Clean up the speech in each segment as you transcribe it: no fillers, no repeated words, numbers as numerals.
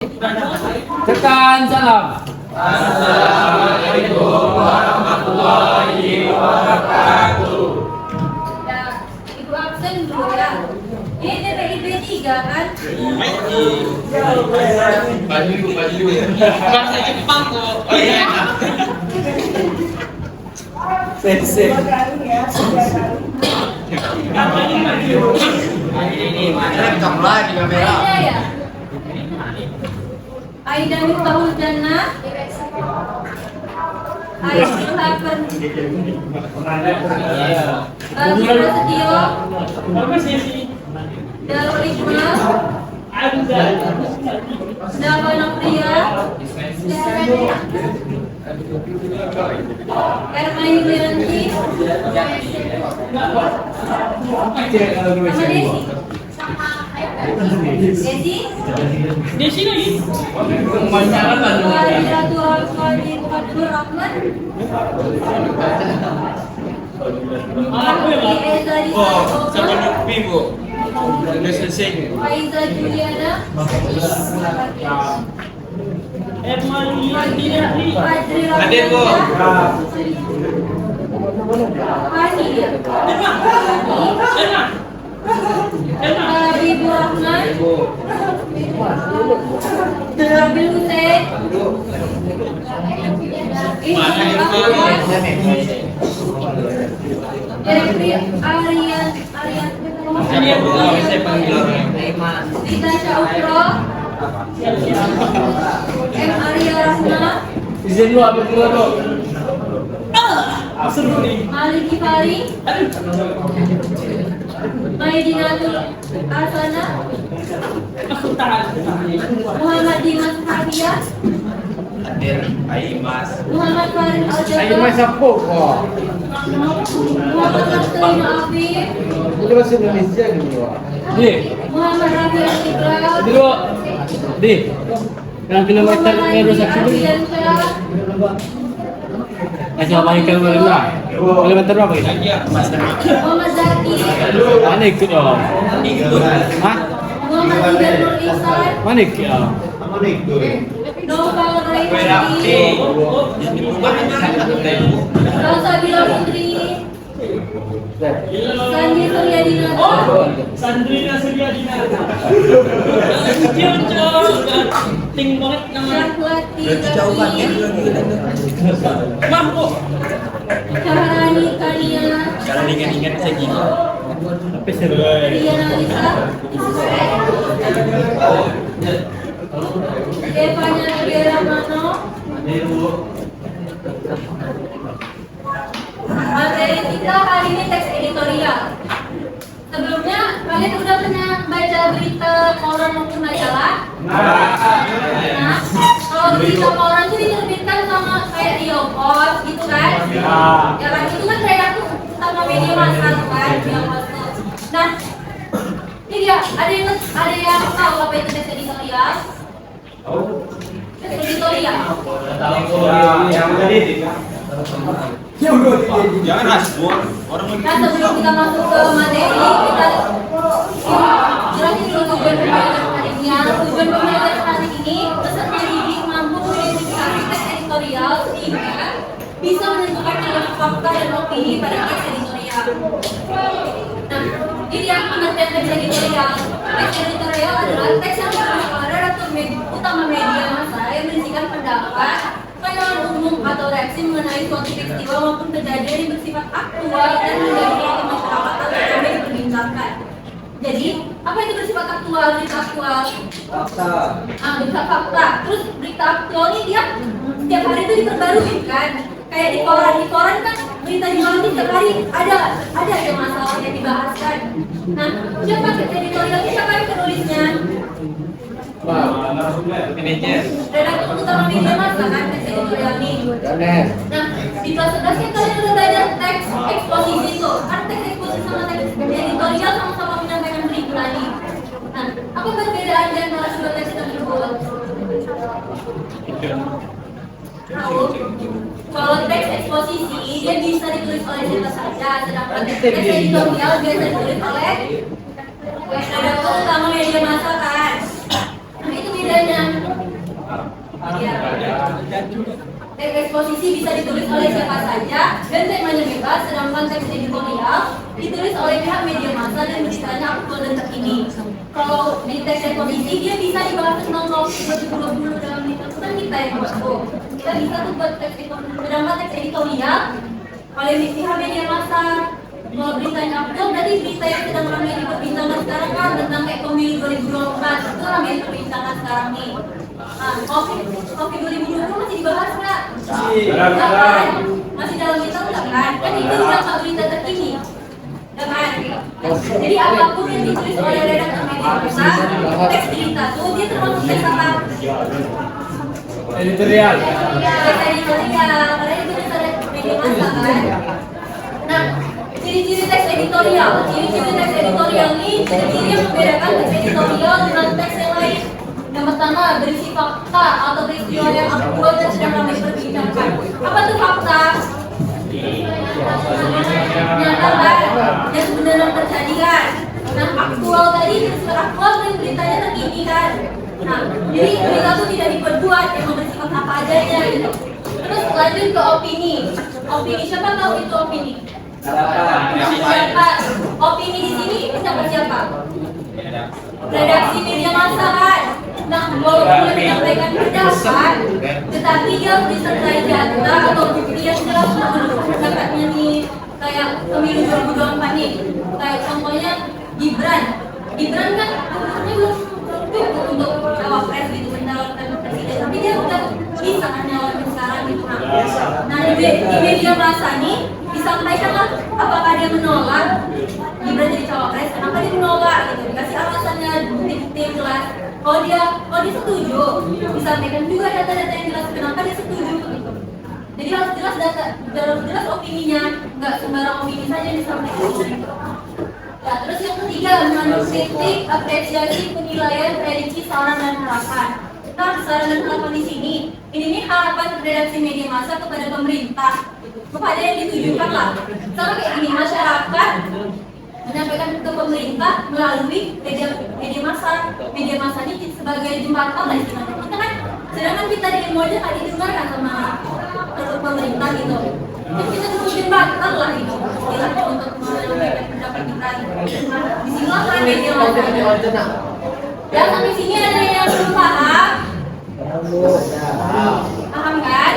Tekan salam. Assalamualaikum warahmatullahi wabarakatuh. Ya, Ibu absen dulu ya. Ini TPIB 3 kan? Baju. Bahasa Jepang kok. Oh iya. Sensei. Ini rekam lagi kamera. Aida ya? Aida Miftahul Jannah. Aida Hafen. Bima Setio. Darul Iqbal. Dava Nofria. Ermai Wiranti. Sama Desi. Desi lagi. Wahidatu Abdul Rahman. Sama Nukpi bu. Udah selesai. Faiza Juliana. Hadir bu. Hani ya. Habibur Rahman. Nabil Hussein. Ini Ahmad. Aryan Saya panggil. Rita Syahukro. M. Arya Rahma. Izin lu ambil dulu tuh. Malik Kifari. Maidinatul Asana. Muhammad Dimas Hafiyah. Hadir Aimas. Muhammad Farid Ayo Al-Jabbar. main sapu kok. Muhammad Nasrullah Afif. Itu bahasa Indonesia gitu. Di, Muhammad Rafi Al-Iqral. dulu. Di. Yang kilometer meru sakit dulu. Asal main kilometer. Kilometer berapa ini? Muhammad Zaki. Mana ikut dong? Hah? Muhammad Nur Ihsan. Mana ikut ya? Noval Raisi. Rosa Bila Putri. Sandi Suryadinata. Sandrina Suryadinata. Ting banget nama. Syaklati Ghazi. Mah kok. Syahrani Kania. Sekarang ingat saya gini. Tapi seru. Riana Lisa. Devanya Nabila Mano. Materi kita hari ini teks editorial. Sebelumnya kalian udah pernah baca berita koran maupun majalah? Nah, kalau berita koran itu diterbitkan sama kayak Rio Pos gitu kan? Ya kan itu kan kayak tuh sama media massa tuh kan, Rio Pos tuh. Nah, ini dia ada yang tahu apa itu teks editorial? Teks editorial. Yang tadi. Jangan hasbun. Orang Nah, sebelum kita masuk ke materi, kita jelasin dulu tujuan pembelajaran hari ini. Tujuan pembelajaran hari ini, peserta didik mampu mengidentifikasi teks editorial sehingga bisa menentukan jalan fakta dan opini pada teks editorial. Nah, ini yang pengertian teks editorial. Teks editorial adalah teks yang ditulis oleh redaktur utama media massa yang berisikan pendapat, pandangan umum atau reaksi mengenai suatu peristiwa maupun kejadian yang bersifat aktual dan menjadi perhatian masyarakat atau ramai diperbincangkan. Jadi, apa itu bersifat aktual? Berita aktual. Berita fakta. Terus berita aktual ini dia setiap hari itu diperbarui kan? Kayak di koran kan berita di malam setiap hari ada aja masalah yang dibahas kan. Nah, siapa editorial ini, siapa yang penulisnya? manajer. Redaktur utama media massa kan teks editorial ini. Nah, di kelas 11 kan kalian udah belajar teks eksposisi tuh. Kan teks eksposisi sama teks editorial sama-sama menyampaikan berita tadi. Nah, apa perbedaan di antara kedua teks tersebut? Tahu? Kalau teks eksposisi dia bisa ditulis oleh siapa saja, sedangkan teks editorial biasa ditulis oleh redaktur utama media massa kan. Nah, itu bedanya. Ya. Teks eksposisi bisa ditulis oleh siapa saja dan temanya bebas, sedangkan teks editorial ditulis oleh pihak media massa dan beritanya aktual dan terkini. Kalau di teks eksposisi dia bisa dibahas tentang topik dulu dalam literaturan kita yang masuk. Kita bisa tuh buat teks editorial, sedangkan teks editorial oleh pihak media massa. Kalau beritanya aktual berarti berita yang sedang ramai diperbincangkan sekarang kan tentang kayak pemilu 2024 itu ramai diperbincangkan sekarang nih. Oke 2020 masih dibahas nggak? Kan? Masih dalam kita enggak kan? Kan itu udah berita terkini. Kan? Jadi apapun yang ditulis oleh redaktur media massa, teks berita tuh dia termasuk teks apa? Editorial. Teks editorial, karena itu dasar media massa kan. Nah, ciri-ciri teks editorial ini ciri-ciri yang membedakan teks editorial dengan teks yang lain. Yang pertama, berisi fakta atau peristiwa yang aktual dan sedang ramai diperbincangkan. Apa tuh fakta? Menyatakan yang sebenarnya terjadi kan. Nah, aktual tadi peristiwa aktual dan beritanya terkini kan. Nah, jadi berita itu tidak diperbuat, yang bersifat apa adanya gitu. Terus lanjut ke opini. Opini, siapa tahu itu opini? Siapa? Opini di sini siapa? Redaksi media massa kan. Nah, walaupun dia menyampaikan pendapat, tetapi dia harus disertai data atau bukti yang jelas menurut pendapatnya nih. Kayak pemilu 2024 nih. Kayak contohnya Gibran kan ini belum cukup untuk cawapres gitu mencalonkan presiden, tapi dia udah bisa kan nyalonkan sekarang gitu. Nah, di media massa nih disampaikan lah apakah dia menolak Gibran jadi cawapres, kenapa dia menolak gitu, dikasih alasannya, bukti-bukti yang jelas. Kalau dia setuju, disampaikan juga data-data yang jelas kenapa dia setuju gitu. Jadi harus jelas data, harus jelas opininya, nggak sembarang opini saja yang disampaikan gitu. Ya, terus yang ketiga, mengandung kritik, apresiasi, penilaian, prediksi, saran dan harapan. Nah, saran dan harapan di sini, ini harapan redaksi media massa kepada pemerintah, kepada yang ditujukan lah. Sama kayak gini, masyarakat menyampaikan ke pemerintah melalui media massa ini sebagai jembatan lah istilahnya. Kita kan, sedangkan kita di demo aja nggak didengarkan sama pemerintah gitu. Jadi kita butuh jembatan lah gitu, istilahnya untuk menyampaikan pendapat kita. Di sini lah kan media massa. Ya sampai sini ada yang belum paham? Paham kan?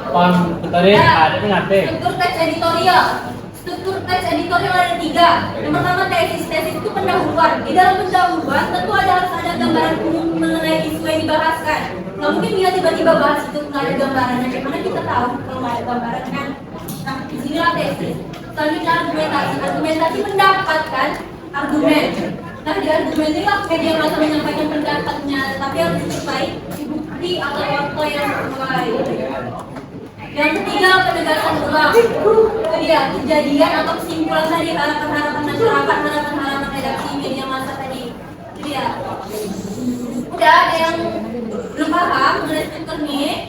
Paham, tadi ada ngerti. Struktur teks editorial ada 3. Yang pertama tesis itu pendahuluan. Di dalam pendahuluan tentu harus ada gambaran umum mengenai isu yang dibahaskan. Nggak mungkin dia tiba-tiba bahas itu nggak ada gambarannya. Bagaimana kita tahu kalau nggak ada gambaran kan? Nah, disinilah tesis. Selanjutnya argumentasi mendapatkan argumen. Nah, di argumen ini lah media massa menyampaikan pendapatnya, tapi harus disertai bukti atau fakta yang sesuai. Yang ketiga, penegasan ulang. Dia kejadian atau kesimpulan dari harapan-harapan masyarakat, harapan-harapan redaksi media massa tadi. Jadi ya, udah ada yang belum paham mengenai struktur ini?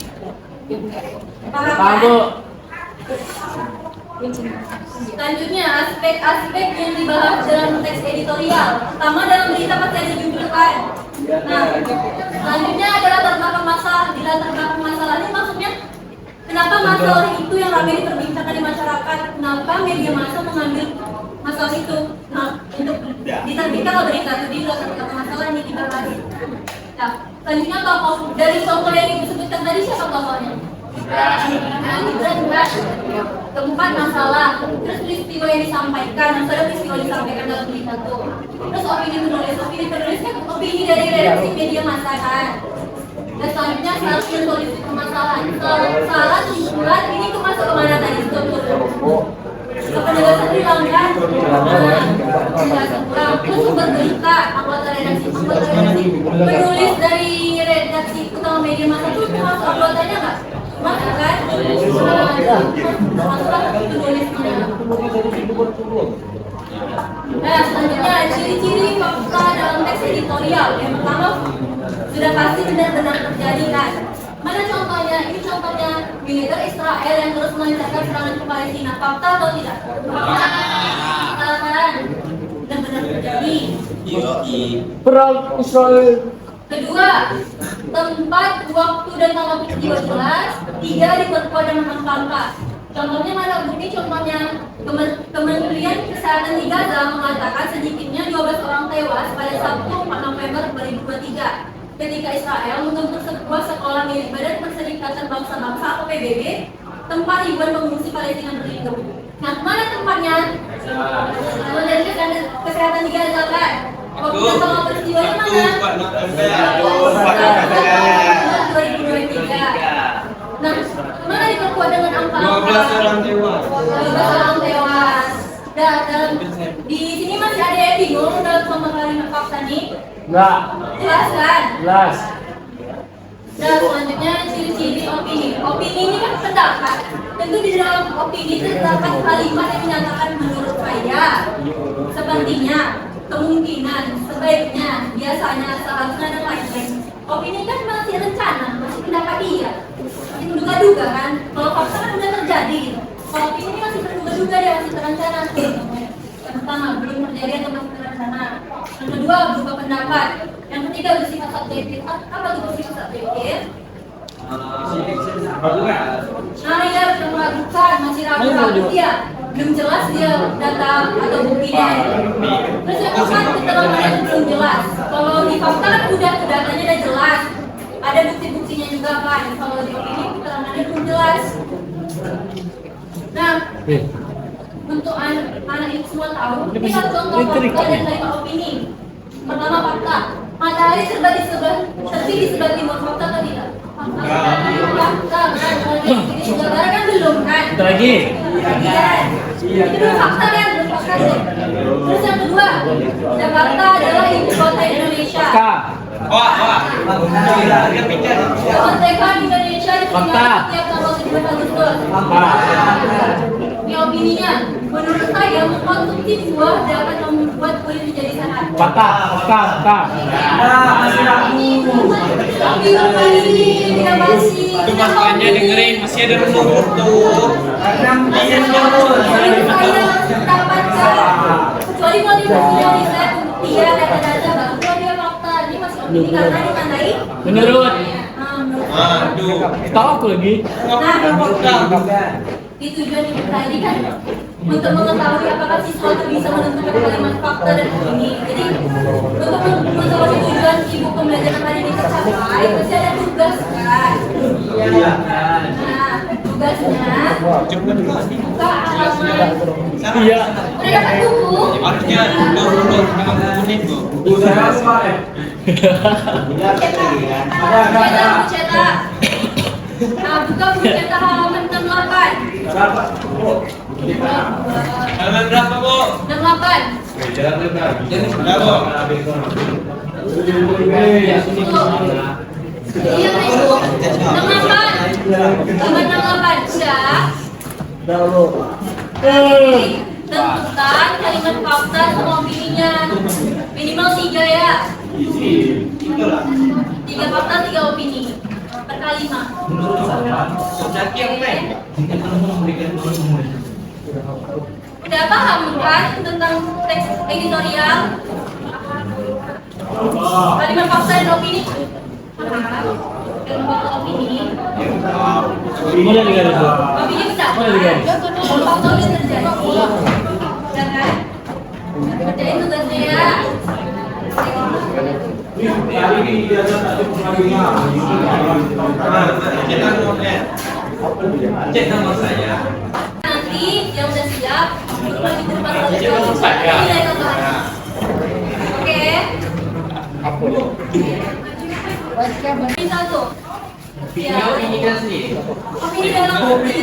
Paham kan? Selanjutnya, aspek-aspek yang dibahas dalam teks editorial. Pertama, dalam berita pasti ada judul kan. Nah, selanjutnya ada latar belakang masalah. Di latar belakang masalah ini maksudnya kenapa masalah itu yang ramai diperbincangkan di masyarakat? Kenapa media massa mengambil masalah itu? Nah, untuk diterbitkan berita itu di latar belakang masalah ini dibahas. Nah, selanjutnya tokoh. Dari tokoh yang disebutkan tadi siapa tokohnya? Keempat, masalah. Terus peristiwa yang disampaikan, masalah peristiwa disampaikan dalam berita itu. Terus opini penulis kan opini dari redaksi media massa kan. Dan selanjutnya syarat menulis permasalahan. Salah kesimpulan ini tuh masuk kemana tadi struktur? Ke penegasan ulang kan? Penegasan ulang. Terus sumber berita, anggota redaksi. Penulis dari redaksi utama media massa itu masuk anggotanya nggak? Masuk kan? Masuk penulisnya. Nah, selanjutnya ciri-ciri fakta dalam teks editorial. Yang pertama, sudah pasti benar-benar terjadi kan? Mana contohnya? Ini contohnya militer Israel yang terus melancarkan serangan ke Palestina. Fakta atau tidak? Fakta kan? Benar-benar terjadi. Perang Israel Kedua, tempat, waktu, dan tanggal peristiwa jelas. Tiga, diperkuat dengan angka-angka. Contohnya mana Bu? Ini contohnya Kementerian Kesehatan di Gaza mengatakan sedikitnya 12 orang tewas pada Sabtu 4 November 2023 ketika Israel menggempur sebuah sekolah milik Badan Perserikatan Bangsa-Bangsa atau PBB, tempat ribuan pengungsi Palestina berlindung. Nah, mana tempatnya? Kementerian Kesehatan di Gaza kan? Waktu dan tanggal peristiwanya mana? 2023. Nah, mana diperkuat dengan angka? 12 orang tewas. 12 orang tewas. Dan di sini masih ada yang bingung dalam pemakaran fakta nih? Enggak. Jelas kan? Jelas. Dan selanjutnya ciri-ciri opini. Opini ini kan pendapat. Tentu di dalam opini terdapat kalimat yang menyatakan menurut saya, sepertinya, kemungkinan, sebaiknya, biasanya, seharusnya, dan lain-lain. Opini kan masih rencana, masih pendapat dia. Masih menduga-duga kan? Kalau fakta kan udah terjadi. Kalau opini ini masih berduga-duga dia masih terencana. Yang pertama, belum terjadi atau masih terencana. Yang kedua, berupa pendapat. Yang ketiga, bersifat subjektif. Apa itu bersifat subjektif? Nah, ya, meragukan, masih ragu-ragu dia. Belum jelas dia data atau buktinya. Terus yang keempat, keterangan yang belum jelas. Kalau di fakta kan udah datanya udah jelas. Ada bukti-buktinya juga kan. Kalau di opini keterangannya belum jelas. Nah, untuk anak ini semua tahu, ini kan contoh fakta dan dari opini. Pertama fakta, matahari terbit di sebelah timur, fakta atau tidak? Fakta kan, kalau di sebelah barat kan belum kan? Itu lagi. Itu dulu fakta kan, belum fakta sih. Terus yang kedua, Jakarta adalah ibu kota Indonesia. K. Kemerdekaan Indonesia diperingati setiap tanggal 17 Agustus. Ini opininya, menurut saya mengkonsumsi buah dapat membuat kulit menjadi sehat. Patah. K. Tapi bapak ini tidak basi. Itu makanya dengerin, masih ada rumah foto. Menurut saya dapatkan. Kecuali motivasi dari saya untuk dia data-data bahwa dia fakta. Ini masih opini karena ditandai. Menurut. Aduh. Tahu aku lagi. Di tujuan itu tadi kan untuk mengetahui apakah siswa itu bisa menentukan kalimat fakta dan opini. Jadi untuk mengetahui tujuan ibu pembelajaran tadi ini tercapai, pasti ada tugas kan. Nah, tugasnya buka halaman. Iya. Udah dapat buku? Harusnya download dengan kuning tuh. Cetak. Nah, buka buku cetak halaman 68. Halaman berapa, Bu? 68. Berapa? Iya, itu 68. Halaman 68. Udah. Tentukan kalimat fakta sama opininya. Minimal 3 ya. 3 fakta, 3 opini per kalimat. Sejati yang main. Udah paham kan tentang teks editorial? Kalimat fakta dan opini. Kalimat fakta opini. Boleh digaris. Opini bisa. Kalau fakta udah terjadi. Udah kan? Kerjain tugasnya ya. Cek nomor saya. Nanti yang udah siap, untuk lagi terima kasih. Oke. Ini satu. Ya. Ini kan sih. Opini dalam opini.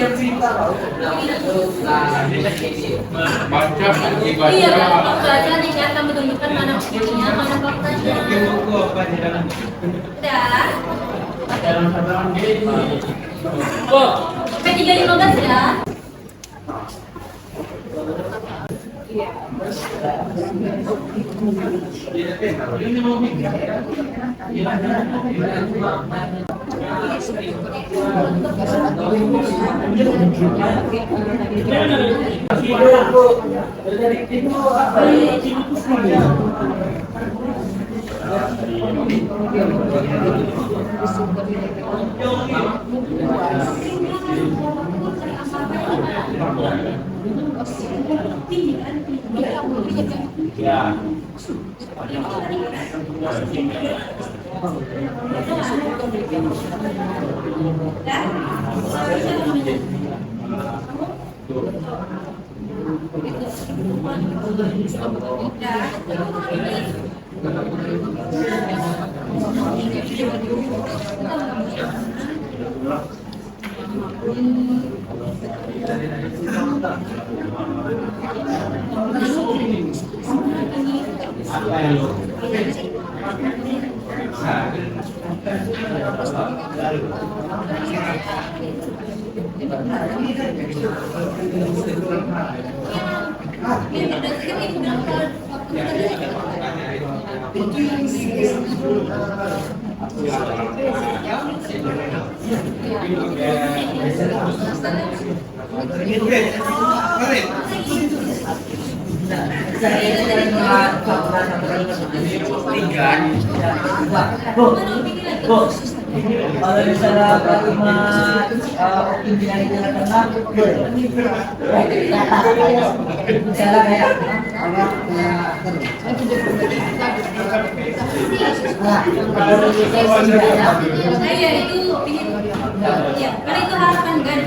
Iya, kalau baca nih kan kamu tunjukkan mana opininya, mana faktanya. Udah. Sampai 3.15 ya. Kalau misalnya kalimat pimpinan itu tenang, misalnya kayak Saya itu ya, karena itu harapan kan.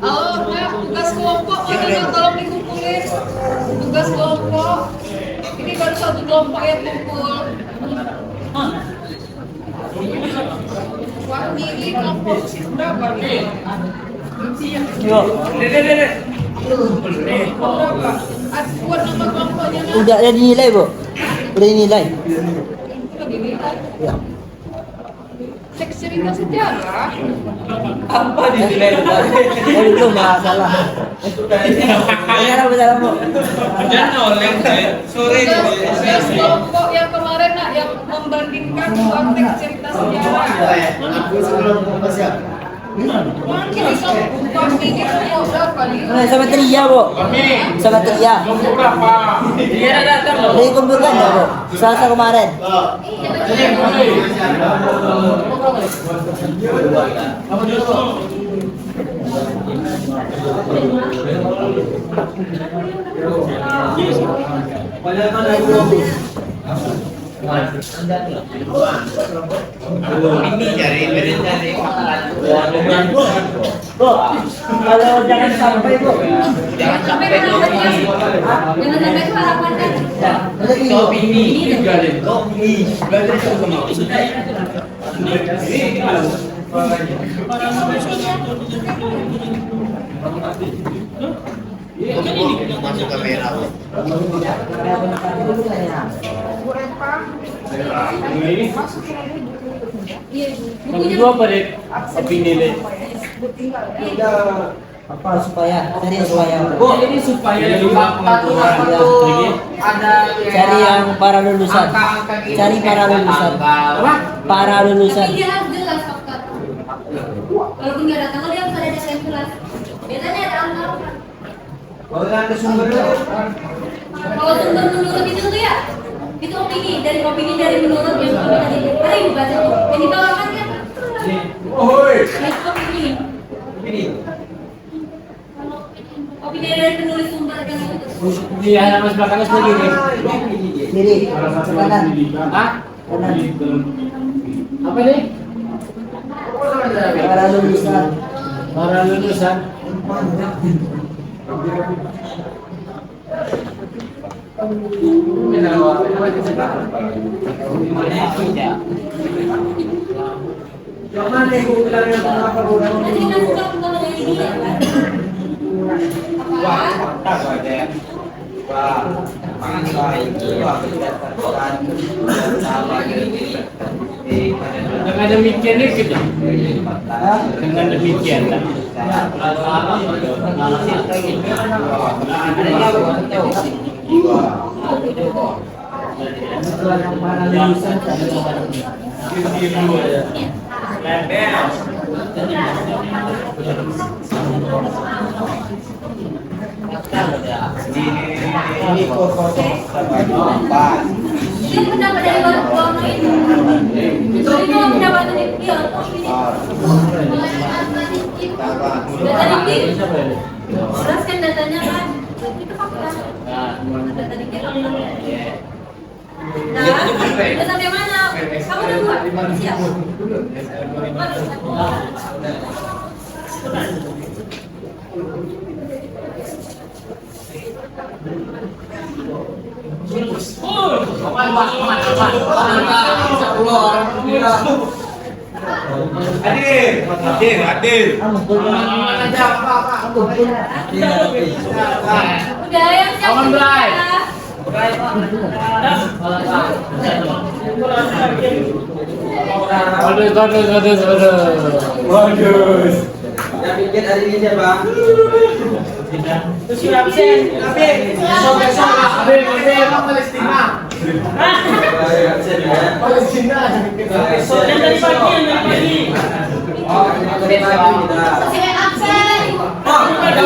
Halo, tugas kelompok mana tolong dikumpulin. Tugas kelompok. Ini baru satu kelompok yang kumpul. Wah, ini kelompok berapa nih? Buat nama kelompoknya. Udah ada dinilai, Bu? Udah dinilai? Ya. Teks cerita sejarah. Apa dinilai? Oh, itu masalah. Benar, Bu. Jangan oleng sore Tugas kelompok yang kemarin nak yang membandingkan dua teks cerita sejarah. Mungkin bisa kami ini kelompok berapa nih? Sama Tria, Bu. Sama Tria. Iya datang loh. Dikumpulkan ya, Bu? Selasa kemarin. Ini cari, beri cari. Bu, kalau jangan sampai bu. Jangan sampai Jangan sampai itu harapan kan. Top ini. Top ini. Belajar sama mau. Masuk kamera. Iya, Yang bukunya. kedua apa deh? Opini deh. Apa supaya cari yang supaya Bu, ini supaya juga pengaturan lagi. cari yang para lulusan. Cari para lulusan. Apa? Para lulusan. Tapi dia harus jelas fakta. Walaupun nggak datang, dia harus ada data yang jelas. Biasanya ada angka. Kalau sumber menurut itu tuh ya, itu opini dari menurut yang kami tadi. Ada yang dibaca tuh, yang dibawakan kan? Itu opini. Opini dari penulis sumber kan itu. Di halaman belakangnya sendiri nih. Kiri, kanan. Hah? Kanan. Apa nih? Para lulusan. Para lulusan. Nanti kita suka kalau ini ya kan? Dengan demikian nih gitu. Dengan demikian kan. Para lulusan. Ini foto. Itu pendapat dari warna itu. Itu pendapat dari dia. Data dikit. Jelaskan datanya kan. Itu fakta. Data dikit. Nah, udah sampai mana? Kamu udah buat? Siap. Hadir. Udah yang siap. Aman, Bray. Waduh. Yang bikin hari ini siapa? Saya absen.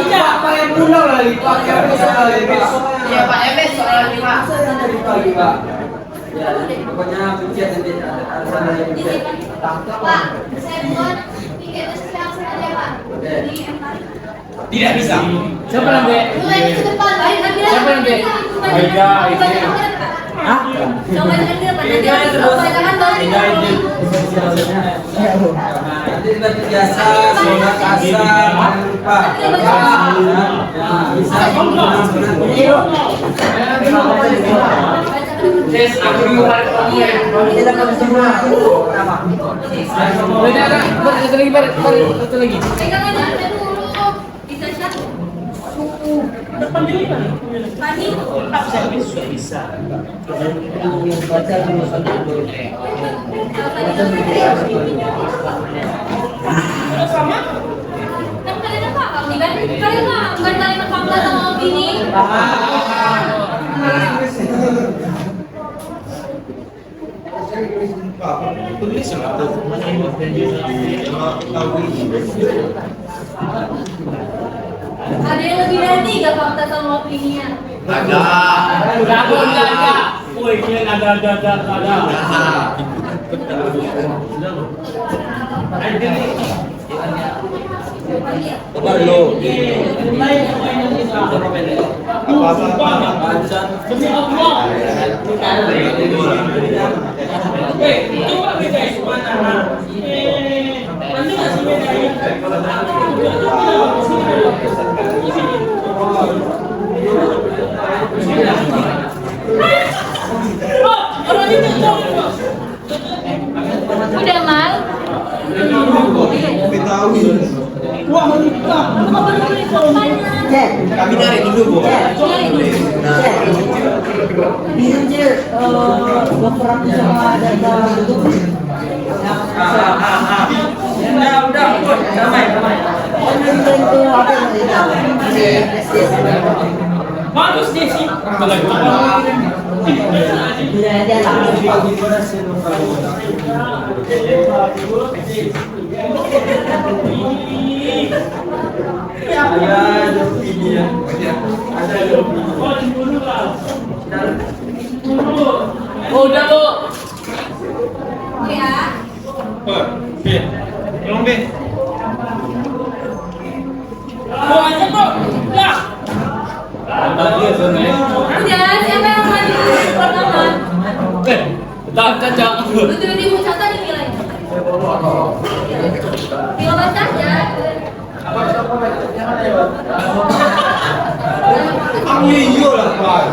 Apa yang pulang lagi? Ya Pak MS soal ini Pak. Ya, pokoknya bikin nanti harus ada yang bikin. Pak, saya buat tiket siap saja Pak. Di MK. Tidak bisa. Siapa nanti? Mulai ke depan, baik nanti. Siapa nanti? Aida, Aida. Hah? Coba jangan di depan, nanti coba jangan balik. Nanti seperti biasa, semoga kasar, lupa. Bisa. Tes aku dimulai lagi. Ini dapat semua. Satu lagi. Pegangan aja dulu. Bisa siap. Pani. Bisa. Baca lulusan dulu. Kan kalian apa? Kalian mah bukan kalimat fakta sama opini. Ada yang lebih dari 3 fakta sama opininya. Ada. Ada. Woi, kalian ada. Coba dulu. Apa? Demi Allah. Coba guys, mana? Nanti ngasih bedanya. Orang itu Udah mal. wah, Kami dari dulu, Bu. Minum cil, dokter aku sama data Udah, damai. itu apa yang bagus nih sih. udah dia Oh, udah, Bu. Ya. Tolong, Be. Bu, aja, Bu. Ya. Udah, siapa yang maju pertama? Tak caca. Betul di catat di nilai. Nilai saja. Iya lah, Pak.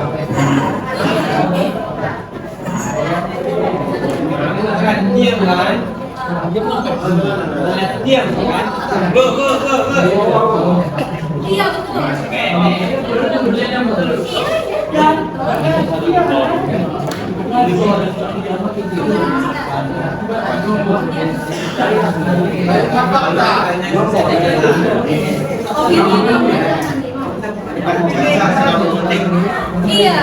Diam kan? Diam kan? Iya betul. Iya,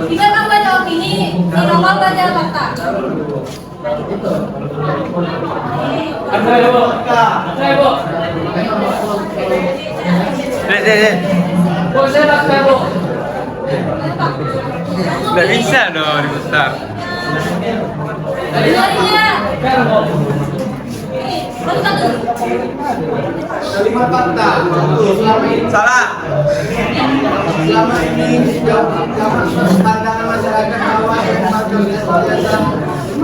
kita kan baca opini, si Nopal baca fakta. Ada, Bu. Ada, Bu. Bu, saya nak saya, Bu. Nggak bisa dong diputar. Dengerin ya. Ini, satu. Kalimat fakta. Salah. Selama ini pandangan masyarakat bahwa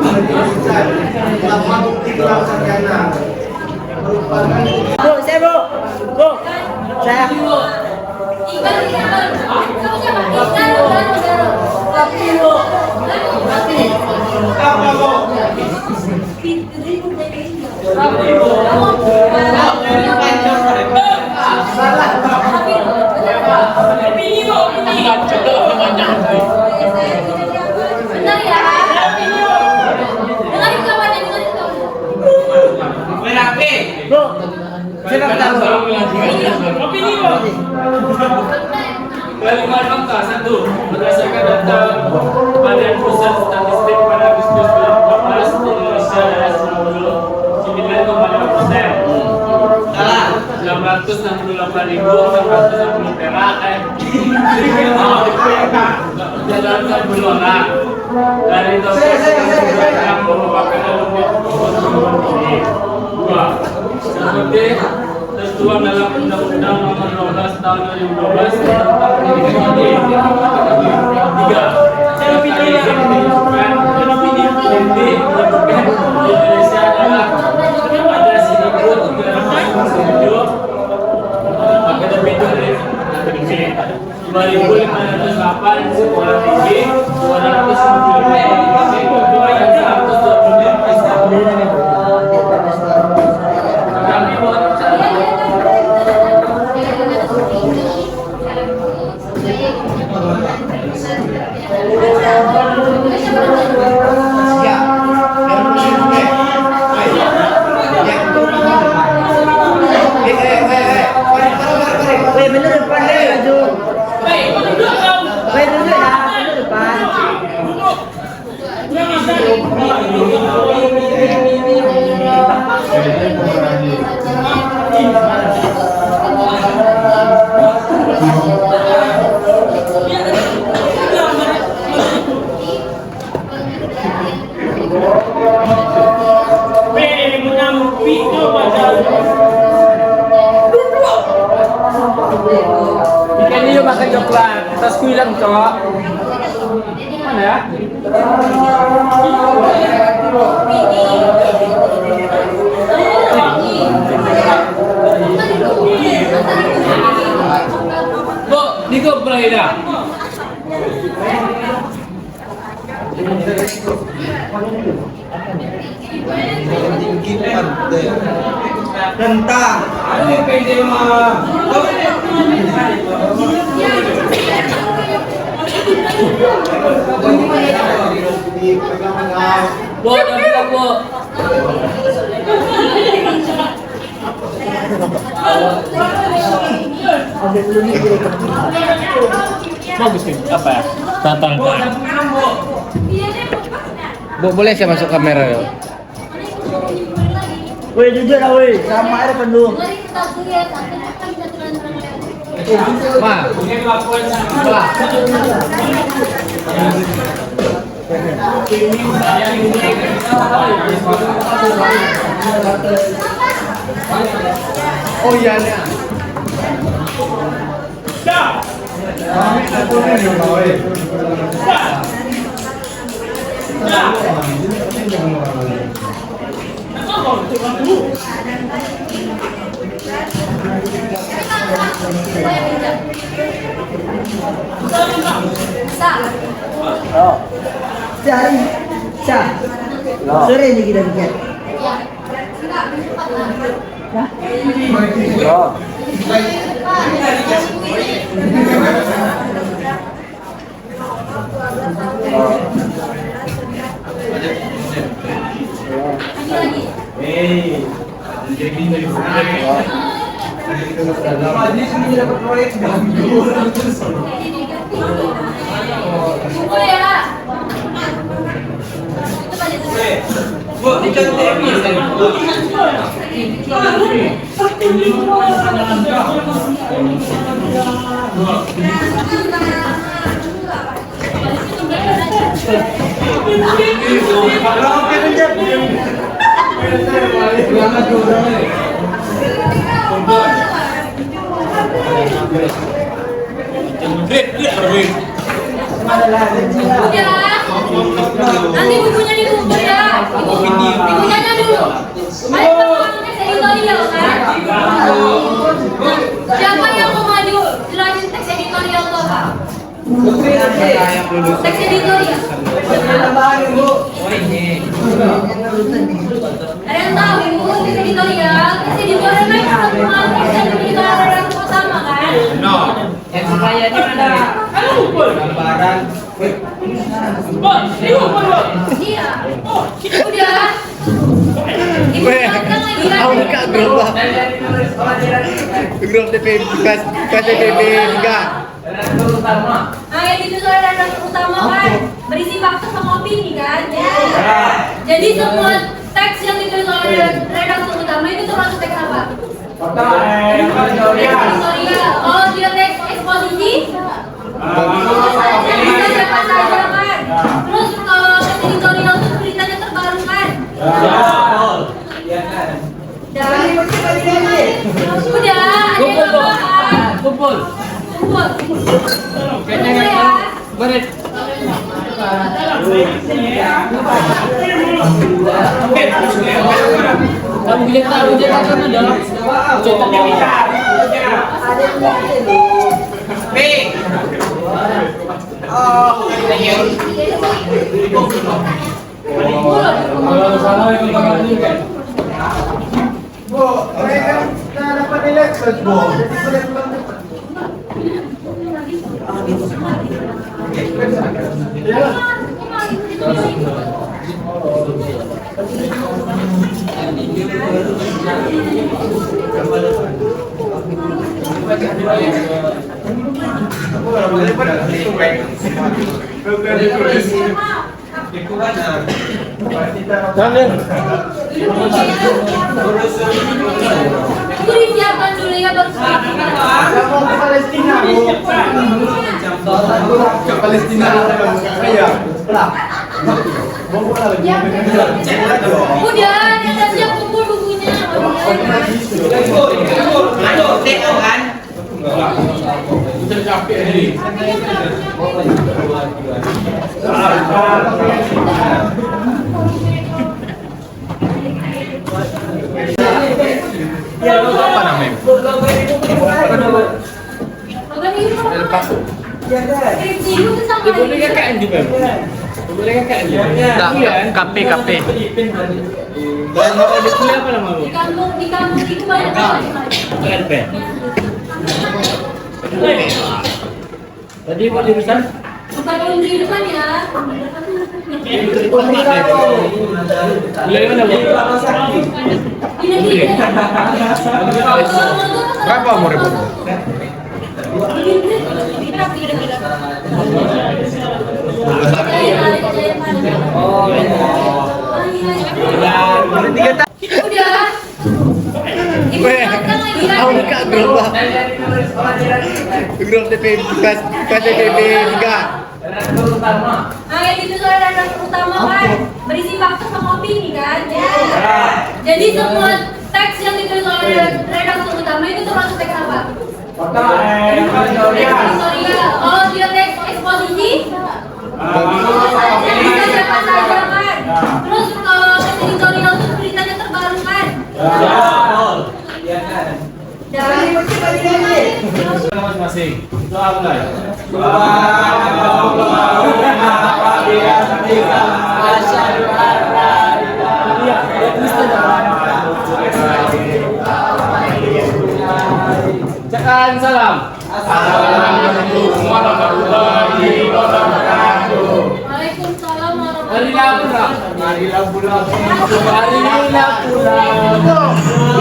biasa tanpa bukti kurang sarjana merupakan Bu, saya bu, saya Iqbal, kamu siapa? Iqbal, Papi bu, Papi. apa, Bu? Bentar ya. Dengerin kawannya, dengerin kawannya. Bu, siapa tahu? Opini, Bu. Kelima fakta satu, berdasarkan data Badan Pusat Statistik pada Agustus 2014 Indonesia adalah 99,5%. Salah. 668.460 TKI dalam 10 orang dari total yang merupakan alumni ini. Dua, seperti tertuang dalam Undang-Undang Nomor 12 Tahun 2012 tentang pendidikan tinggi. Tiga, data ini menunjukkan inti Indonesia adalah ada 1.307 akademi 2.508 sekolah tinggi, 295 dan 125 prestasi. Kami buat Weh, bener depan deh baju. Weh, duduk ya, bener depan. ini yuk makan coklat. Tas kuilang cok. Mana ya? Bu, Niko Prahida. Tentang. Ano pwede Bu, bilang bu. Bagus nih. Apa ya? Tantang. Bu, boleh saya masuk kamera ya? Woi jujur lah woi, sama air penuh. Ma, oh iya nih. Oh. Cari. Sore ini kita bikin. Oh. Nanti bukunya dikumpul ya. Bukunya dulu. Ayo teks editorial kan. Siapa yang mau maju jelasin teks editorial tuh Pak? Teks editorial. Ada yang tahu ibu teks editorial? Teks editorial kan satu materi dan penjelasan yang pertama kan? No. Yang supaya ini ada gambaran. Iya. Udah. Ibu makan lagi kan? Grup TPB KTPB 3. Nah, yang itu soal redaktur utama kan berisi fakta sama opini kan. Jadi semua teks yang ditulis oleh redaktur utama itu termasuk teks apa? Editorial. Oh, dia teks eksposisi? Bisa siapa saja kan. Terus kalau teks editorial itu beritanya terbaru kan? Dan udah, ada Kumpul. Kumpul. Kayaknya ya. Berit. Kamu lihat tahu cetakan ada. Cetaknya kita. B. Oh, Kalau salah itu bakal kan. Bu, mereka dapat elektro, Bu. Itu disiapkan dulu ya baru. Mau ke Palestina, Bu. Ke Palestina saya. Udah, kita siap kumpul bukunya. Ayo, teko kan? Betul capek ini. Apa namanya? Boleh KKN juga. Boleh KKN juga. KP. Dan ada kuliah apa nama lu? Di kampung itu banyak banget. KRP. Tadi kok jurusan? Bukan kehidupan ya. Kuliah mana bu? Ini Berapa umur ibu? Udah. Ibu makan lagi kan? Grup DP pas DP 3. Nah, yang itu soal redaktur utama kan berisi fakta sama opini kan. Jadi semua teks yang ditulis oleh redaktur utama itu termasuk teks apa? Editorial. Oh, dia teks eksposisi. Bisa siapa saja kan. Terus kalau teks editorial itu beritanya terbaru kan. Dan Masing-masing. Doa mulai. Cakap salam. Assalamualaikum warahmatullahi wabarakatuh. Waalaikumsalam warahmatullahi Marilah pulang. wabarakatuh. Marilah pulang.